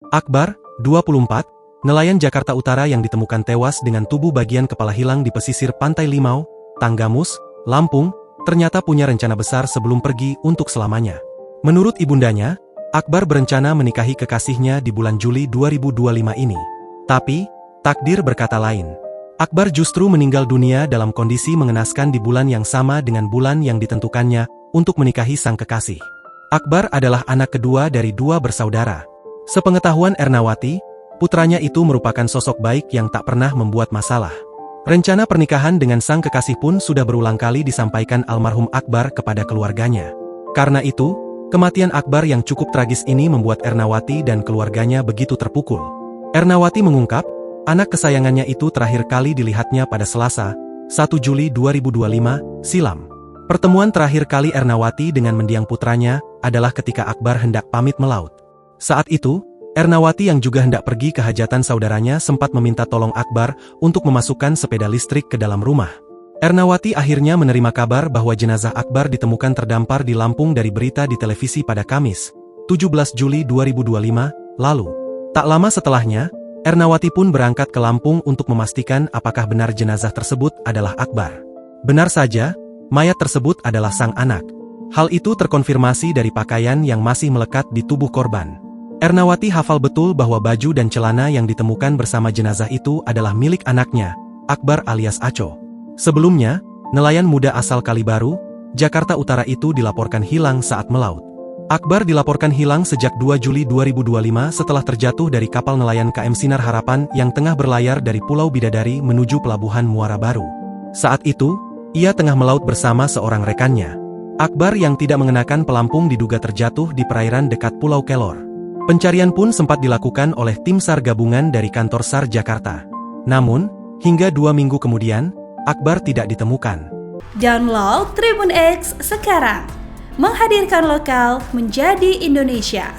Akbar, 24, nelayan Jakarta Utara yang ditemukan tewas dengan tubuh bagian kepala hilang di pesisir Pantai Limau, Tanggamus, Lampung, ternyata punya rencana besar sebelum pergi untuk selamanya. Menurut ibundanya, Akbar berencana menikahi kekasihnya di bulan Juli 2025 ini. Tapi, takdir berkata lain. Akbar justru meninggal dunia dalam kondisi mengenaskan di bulan yang sama dengan bulan yang ditentukannya untuk menikahi sang kekasih. Akbar adalah anak kedua dari 2 bersaudara. Sepengetahuan Ernawati, putranya itu merupakan sosok baik yang tak pernah membuat masalah. Rencana pernikahan dengan sang kekasih pun sudah berulang kali disampaikan almarhum Akbar kepada keluarganya. Karena itu, kematian Akbar yang cukup tragis ini membuat Ernawati dan keluarganya begitu terpukul. Ernawati mengungkap, anak kesayangannya itu terakhir kali dilihatnya pada Selasa, 1 Juli 2025, silam. Pertemuan terakhir kali Ernawati dengan mendiang putranya adalah ketika Akbar hendak pamit melaut. Saat itu, Ernawati yang juga hendak pergi ke hajatan saudaranya sempat meminta tolong Akbar untuk memasukkan sepeda listrik ke dalam rumah. Ernawati akhirnya menerima kabar bahwa jenazah Akbar ditemukan terdampar di Lampung dari berita di televisi pada Kamis, 17 Juli 2025, lalu. Tak lama setelahnya, Ernawati pun berangkat ke Lampung untuk memastikan apakah benar jenazah tersebut adalah Akbar. Benar saja, mayat tersebut adalah sang anak. Hal itu terkonfirmasi dari pakaian yang masih melekat di tubuh korban. Ernawati hafal betul bahwa baju dan celana yang ditemukan bersama jenazah itu adalah milik anaknya, Akbar alias Aco. Sebelumnya, nelayan muda asal Kalibaru, Jakarta Utara itu dilaporkan hilang saat melaut. Akbar dilaporkan hilang sejak 2 Juli 2025 setelah terjatuh dari kapal nelayan KM Sinar Harapan yang tengah berlayar dari Pulau Bidadari menuju Pelabuhan Muara Baru. Saat itu, ia tengah melaut bersama seorang rekannya. Akbar yang tidak mengenakan pelampung diduga terjatuh di perairan dekat Pulau Kelor. Pencarian pun sempat dilakukan oleh tim SAR gabungan dari kantor SAR Jakarta. Namun, hingga 2 minggu kemudian, Akbar tidak ditemukan. Download Tribun X sekarang. Menghadirkan lokal menjadi Indonesia.